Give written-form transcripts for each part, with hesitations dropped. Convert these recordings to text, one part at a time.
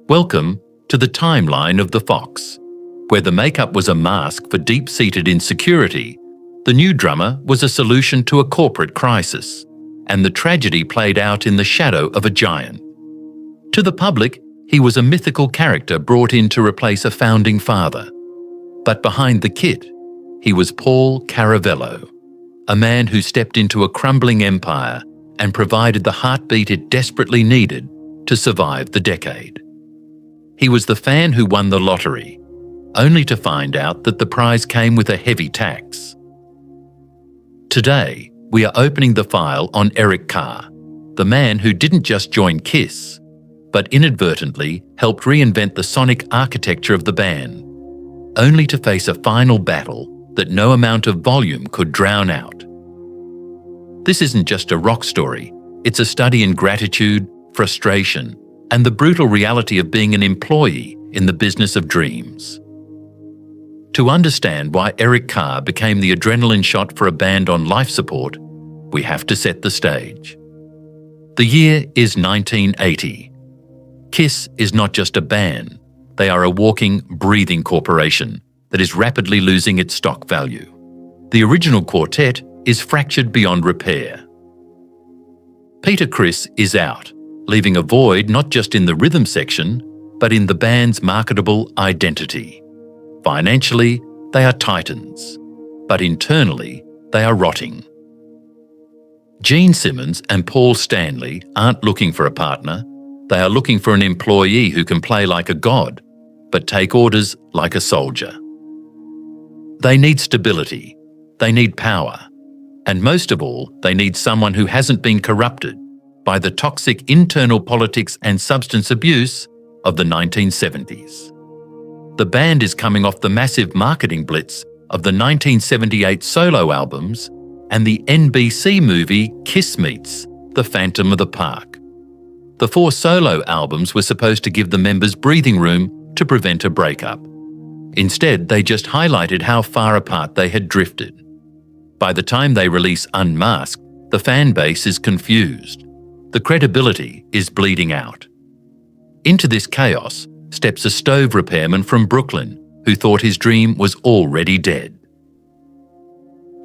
Welcome to the timeline of the Fox. Where the makeup was a mask for deep-seated insecurity, the new drummer was a solution to a corporate crisis, and the tragedy played out in the shadow of a giant. To the public, he was a mythical character brought in to replace a founding father. But behind the kit, he was Paul Caravello, a man who stepped into a crumbling empire and provided the heartbeat it desperately needed to survive the decade. He was the fan who won the lottery, only to find out that the prize came with a heavy tax. Today, we are opening the file on Eric Carr, the man who didn't just join Kiss, but inadvertently helped reinvent the sonic architecture of the band, only to face a final battle that no amount of volume could drown out. This isn't just a rock story, it's a study in gratitude, frustration, and the brutal reality of being an employee in the business of dreams. To understand why Eric Carr became the adrenaline shot for a band on life support, we have to set the stage. The year is 1980. Kiss is not just a band, they are a walking, breathing corporation that is rapidly losing its stock value. The original quartet is fractured beyond repair. Peter Criss is out, leaving a void not just in the rhythm section, but in the band's marketable identity. Financially, they are titans, but internally, they are rotting. Gene Simmons and Paul Stanley aren't looking for a partner, they are looking for an employee who can play like a god, but take orders like a soldier. They need stability, they need power, and most of all, they need someone who hasn't been corrupted by the toxic internal politics and substance abuse of the 1970s. The band is coming off the massive marketing blitz of the 1978 solo albums and the NBC movie Kiss Meets The Phantom of the Park. The 4 solo albums were supposed to give the members breathing room to prevent a breakup. Instead, they just highlighted how far apart they had drifted. By the time they release Unmasked, the fan base is confused. The credibility is bleeding out. Into this chaos steps a stove repairman from Brooklyn who thought his dream was already dead.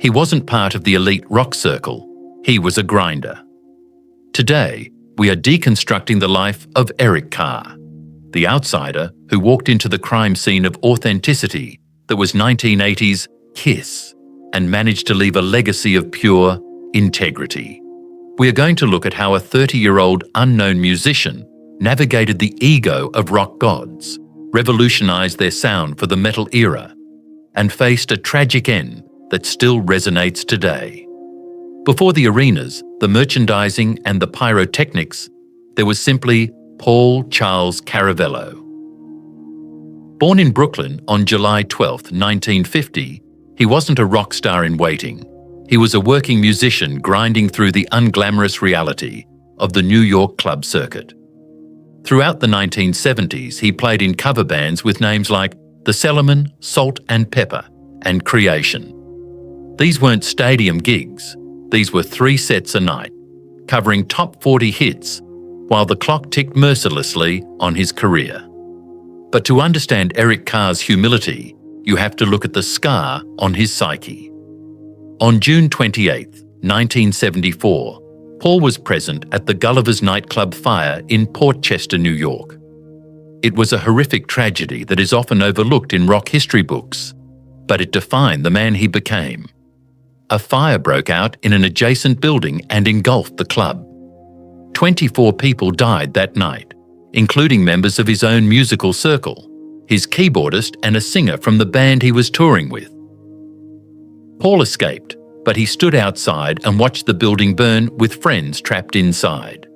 He wasn't part of the elite rock circle, he was a grinder. Today, we are deconstructing the life of Eric Carr, the outsider who walked into the crime scene of authenticity that was 1980s Kiss and managed to leave a legacy of pure integrity. We are going to look at how a 30-year-old unknown musician navigated the ego of rock gods, revolutionized their sound for the metal era, and faced a tragic end that still resonates today. Before the arenas, the merchandising and the pyrotechnics, there was simply Paul Charles Caravello. Born in Brooklyn on July 12, 1950, he wasn't a rock star in waiting. He was a working musician grinding through the unglamorous reality of the New York club circuit. Throughout the 1970s, he played in cover bands with names like The Cellarmen, Salt and Pepper, and Creation. These weren't stadium gigs, these were 3 sets a night, covering top 40 hits, while the clock ticked mercilessly on his career. But to understand Eric Carr's humility, you have to look at the scar on his psyche. On June 28, 1974, Paul was present at the Gulliver's nightclub fire in Port Chester, New York. It was a horrific tragedy that is often overlooked in rock history books, but it defined the man he became. A fire broke out in an adjacent building and engulfed the club. 24 people died that night, including members of his own musical circle, his keyboardist and a singer from the band he was touring with. Paul escaped, but he stood outside and watched the building burn with friends trapped inside.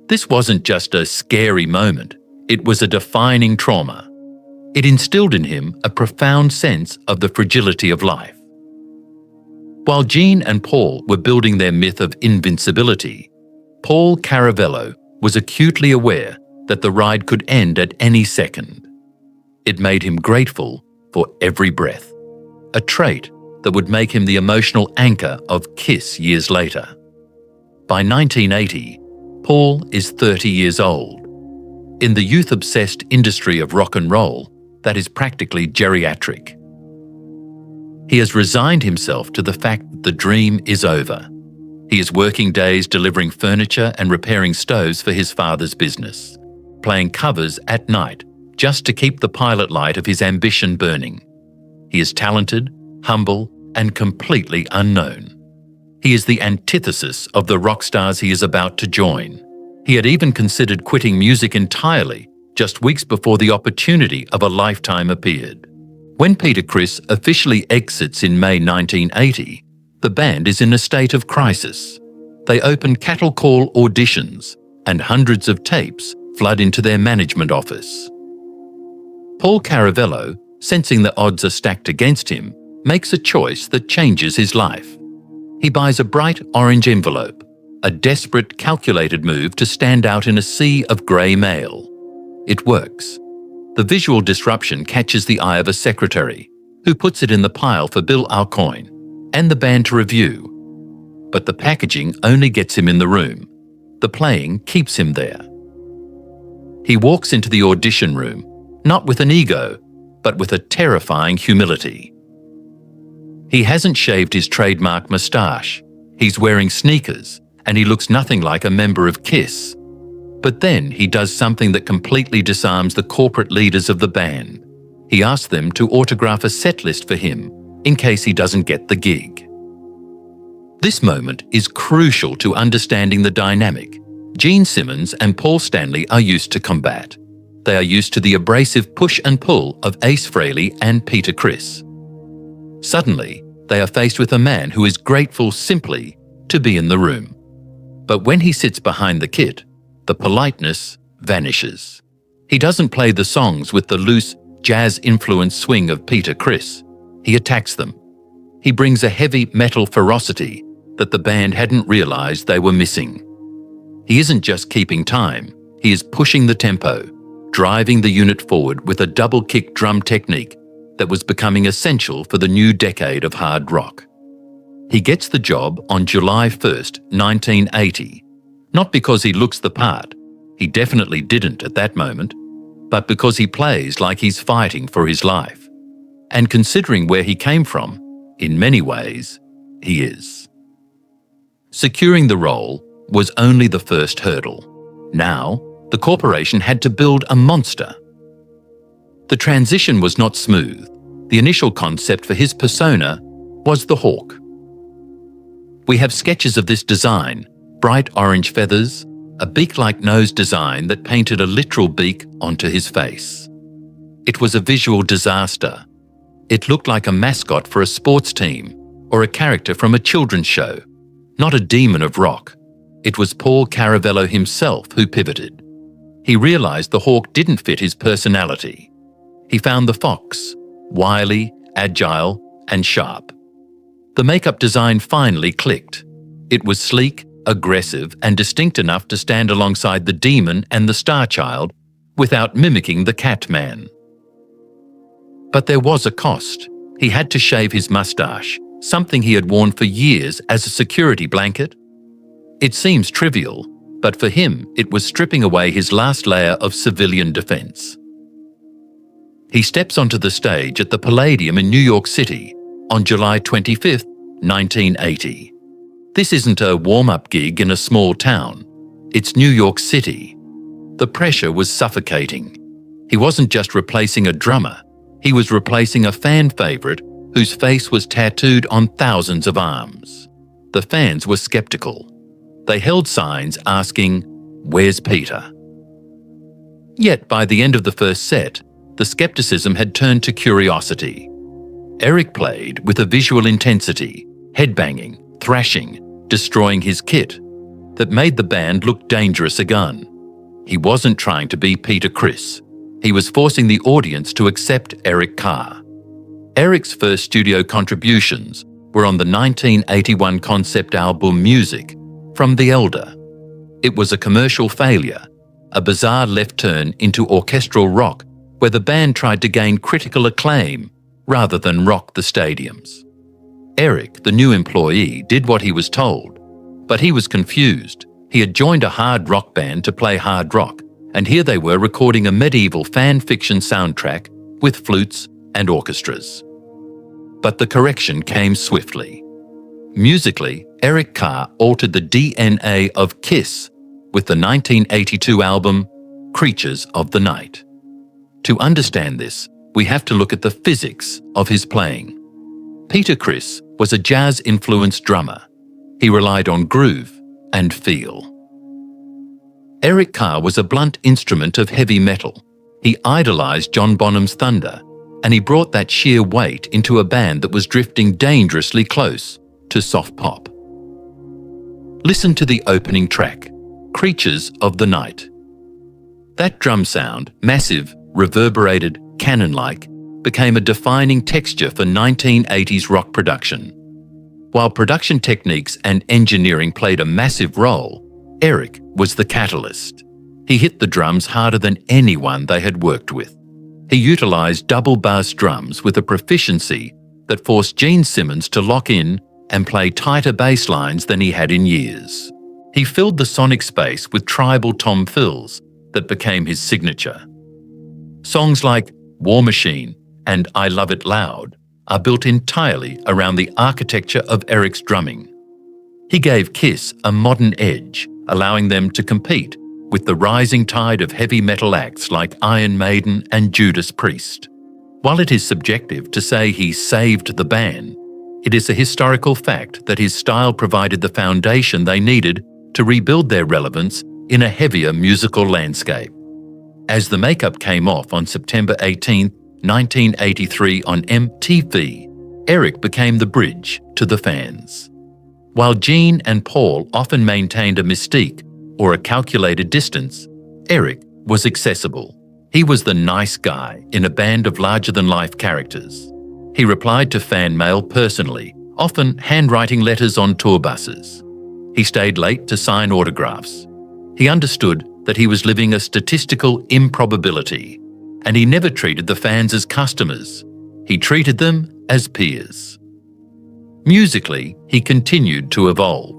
This wasn't just a scary moment, it was a defining trauma. It instilled in him a profound sense of the fragility of life. While Gene and Paul were building their myth of invincibility, Paul Caravello was acutely aware that the ride could end at any second. It made him grateful for every breath, a trait that would make him the emotional anchor of Kiss years later. By 1980, Paul is 30 years old. In the youth-obsessed industry of rock and roll, that is practically geriatric. He has resigned himself to the fact that the dream is over. He is working days delivering furniture and repairing stoves for his father's business, playing covers at night just to keep the pilot light of his ambition burning. He is talented, humble, and completely unknown. He is the antithesis of the rock stars he is about to join. He had even considered quitting music entirely just weeks before the opportunity of a lifetime appeared. When Peter Criss officially exits in May 1980, the band is in a state of crisis. They open cattle call auditions, and hundreds of tapes flood into their management office. Paul Caravello, sensing the odds are stacked against him, makes a choice that changes his life. He buys a bright orange envelope, a desperate, calculated move to stand out in a sea of grey mail. It works. The visual disruption catches the eye of a secretary, who puts it in the pile for Bill Alcoyne and the band to review. But the packaging only gets him in the room. The playing keeps him there. He walks into the audition room, not with an ego, but with a terrifying humility. He hasn't shaved his trademark moustache, he's wearing sneakers, and he looks nothing like a member of Kiss. But then he does something that completely disarms the corporate leaders of the band. He asks them to autograph a set list for him in case he doesn't get the gig. This moment is crucial to understanding the dynamic Gene Simmons and Paul Stanley are used to combat. They are used to the abrasive push and pull of Ace Frehley and Peter Criss. Suddenly, they are faced with a man who is grateful simply to be in the room. But when he sits behind the kit, the politeness vanishes. He doesn't play the songs with the loose, jazz-influenced swing of Peter Criss. He attacks them. He brings a heavy metal ferocity that the band hadn't realized they were missing. He isn't just keeping time, he is pushing the tempo, driving the unit forward with a double-kick drum technique that was becoming essential for the new decade of hard rock. He gets the job on July 1st, 1980, not because he looks the part, he definitely didn't at that moment, but because he plays like he's fighting for his life. And considering where he came from, in many ways, he is. Securing the role was only the first hurdle. Now, the corporation had to build a monster. The transition was not smooth. The initial concept for his persona was the hawk. We have sketches of this design, bright orange feathers, a beak-like nose design that painted a literal beak onto his face. It was a visual disaster. It looked like a mascot for a sports team or a character from a children's show, not a demon of rock. It was Paul Caravello himself who pivoted. He realized the hawk didn't fit his personality. He found the fox, wily, agile, and sharp. The makeup design finally clicked. It was sleek, aggressive, and distinct enough to stand alongside the demon and the star child without mimicking the Catman. But there was a cost. He had to shave his mustache, something he had worn for years as a security blanket. It seems trivial, but for him it was stripping away his last layer of civilian defense. He steps onto the stage at the Palladium in New York City on July 25th, 1980. This isn't a warm-up gig in a small town. It's New York City. The pressure was suffocating. He wasn't just replacing a drummer. He was replacing a fan favorite whose face was tattooed on thousands of arms. The fans were skeptical. They held signs asking, "Where's Peter?" Yet by the end of the first set, the skepticism had turned to curiosity. Eric played with a visual intensity, headbanging, thrashing, destroying his kit, that made the band look dangerous again. He wasn't trying to be Peter Criss. He was forcing the audience to accept Eric Carr. Eric's first studio contributions were on the 1981 concept album Music from The Elder. It was a commercial failure, a bizarre left turn into orchestral rock where the band tried to gain critical acclaim rather than rock the stadiums. Eric, the new employee, did what he was told, but he was confused. He had joined a hard rock band to play hard rock, and here they were recording a medieval fan fiction soundtrack with flutes and orchestras. But the correction came swiftly. Musically, Eric Carr altered the DNA of Kiss with the 1982 album Creatures of the Night. To understand this, we have to look at the physics of his playing. Peter Criss was a jazz-influenced drummer. He relied on groove and feel. Eric Carr was a blunt instrument of heavy metal. He idolized John Bonham's Thunder, and he brought that sheer weight into a band that was drifting dangerously close to soft pop. Listen to the opening track, Creatures of the Night. That drum sound, massive, reverberated, cannon-like, became a defining texture for 1980s rock production. While production techniques and engineering played a massive role, Eric was the catalyst. He hit the drums harder than anyone they had worked with. He utilized double bass drums with a proficiency that forced Gene Simmons to lock in and play tighter bass lines than he had in years. He filled the sonic space with tribal tom fills that became his signature. Songs like War Machine and I Love It Loud are built entirely around the architecture of Eric's drumming. He gave Kiss a modern edge, allowing them to compete with the rising tide of heavy metal acts like Iron Maiden and Judas Priest. While it is subjective to say he saved the band, it is a historical fact that his style provided the foundation they needed to rebuild their relevance in a heavier musical landscape. As the makeup came off on September 18, 1983 on MTV, Eric became the bridge to the fans. While Gene and Paul often maintained a mystique or a calculated distance, Eric was accessible. He was the nice guy in a band of larger-than-life characters. He replied to fan mail personally, often handwriting letters on tour buses. He stayed late to sign autographs. He understood that he was living a statistical improbability, and he never treated the fans as customers. He treated them as peers. Musically, he continued to evolve.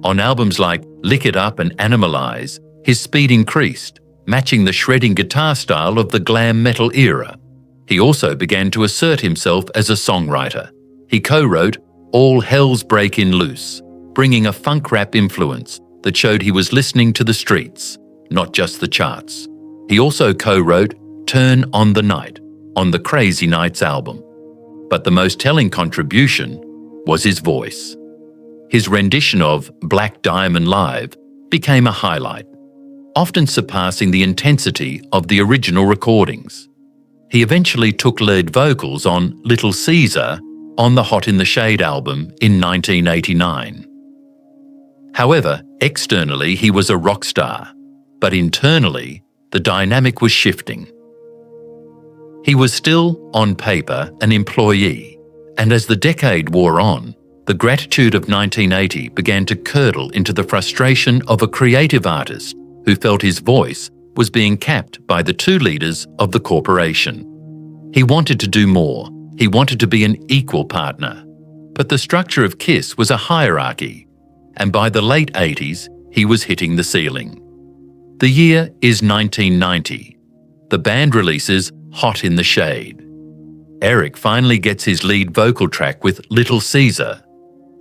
On albums like Lick It Up and Animalize, his speed increased, matching the shredding guitar style of the glam metal era. He also began to assert himself as a songwriter. He co-wrote All Hell's Breakin' Loose, bringing a funk rap influence that showed he was listening to the streets, not just the charts. He also co-wrote Turn on the Night on the Crazy Nights album. But the most telling contribution was his voice. His rendition of Black Diamond Live became a highlight, often surpassing the intensity of the original recordings. He eventually took lead vocals on Little Caesar on the Hot in the Shade album in 1989. However, externally he was a rock star, but internally the dynamic was shifting. He was still, on paper, an employee, and as the decade wore on, the gratitude of 1980 began to curdle into the frustration of a creative artist who felt his voice was being capped by the two leaders of the corporation. He wanted to do more. He wanted to be an equal partner. But the structure of Kiss was a hierarchy, and by the late 80s, he was hitting the ceiling. The year is 1990. The band releases Hot in the Shade. Eric finally gets his lead vocal track with Little Caesar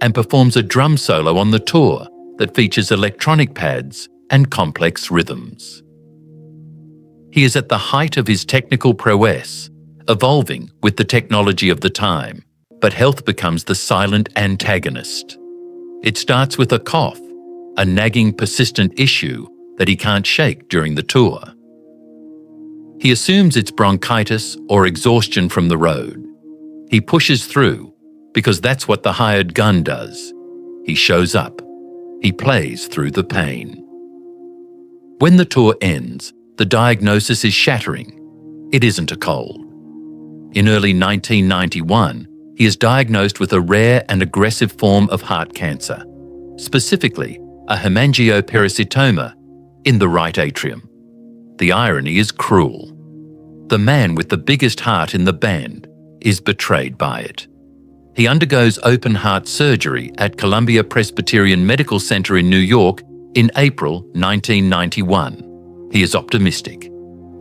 and performs a drum solo on the tour that features electronic pads and complex rhythms. He is at the height of his technical prowess, evolving with the technology of the time, but health becomes the silent antagonist. It starts with a cough, a nagging, persistent issue that he can't shake during the tour. He assumes it's bronchitis or exhaustion from the road. He pushes through because that's what the hired gun does. He shows up. He plays through the pain. When the tour ends, the diagnosis is shattering. It isn't a cold. In early 1991, he is diagnosed with a rare and aggressive form of heart cancer, specifically a hemangiopericytoma in the right atrium. The irony is cruel. The man with the biggest heart in the band is betrayed by it. He undergoes open heart surgery at Columbia Presbyterian Medical Center in New York in April 1991, He is optimistic.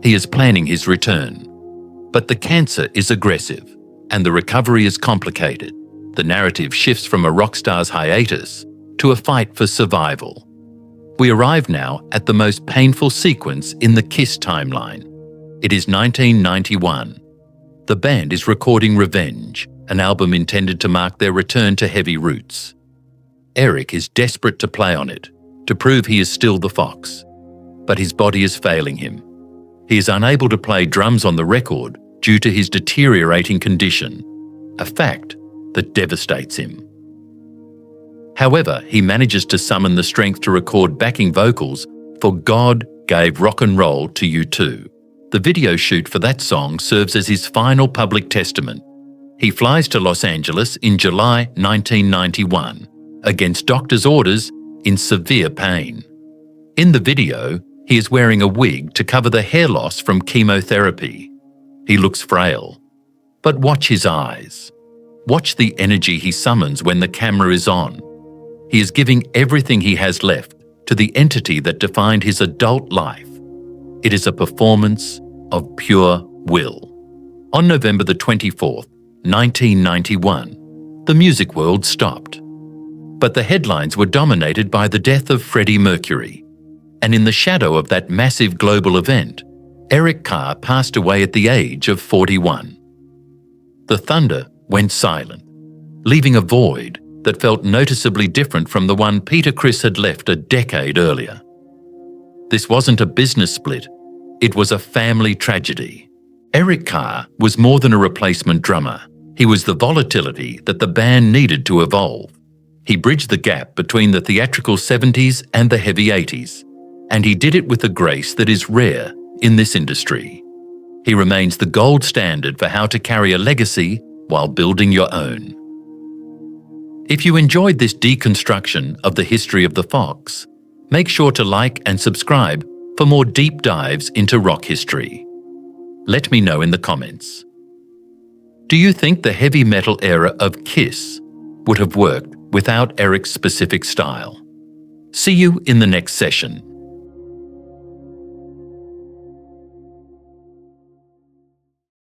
He is planning his return. But the cancer is aggressive, and the recovery is complicated. The narrative shifts from a rock star's hiatus to a fight for survival. We arrive now at the most painful sequence in the Kiss timeline. It is 1991. The band is recording Revenge, an album intended to mark their return to heavy roots. Eric is desperate to play on it, to prove he is still the Fox. But his body is failing him. He is unable to play drums on the record due to his deteriorating condition, a fact that devastates him. However, he manages to summon the strength to record backing vocals for God Gave Rock and Roll to You Too. The video shoot for that song serves as his final public testament. He flies to Los Angeles in July 1991, against doctor's orders, in severe pain. In the video, he is wearing a wig to cover the hair loss from chemotherapy. He looks frail. But watch his eyes. Watch the energy he summons when the camera is on. He is giving everything he has left to the entity that defined his adult life. It is a performance of pure will. On November the 24th, 1991, the music world stopped. But the headlines were dominated by the death of Freddie Mercury. And in the shadow of that massive global event, Eric Carr passed away at the age of 41. The thunder went silent, leaving a void that felt noticeably different from the one Peter Criss had left a decade earlier. This wasn't a business split, it was a family tragedy. Eric Carr was more than a replacement drummer. He was the volatility that the band needed to evolve. He bridged the gap between the theatrical 70s and the heavy 80s, and he did it with a grace that is rare in this industry. He remains the gold standard for how to carry a legacy while building your own. If you enjoyed this deconstruction of the history of the Fox, make sure to like and subscribe for more deep dives into rock history. Let me know in the comments. Do you think the heavy metal era of Kiss would have worked without Eric's specific style? See you in the next session.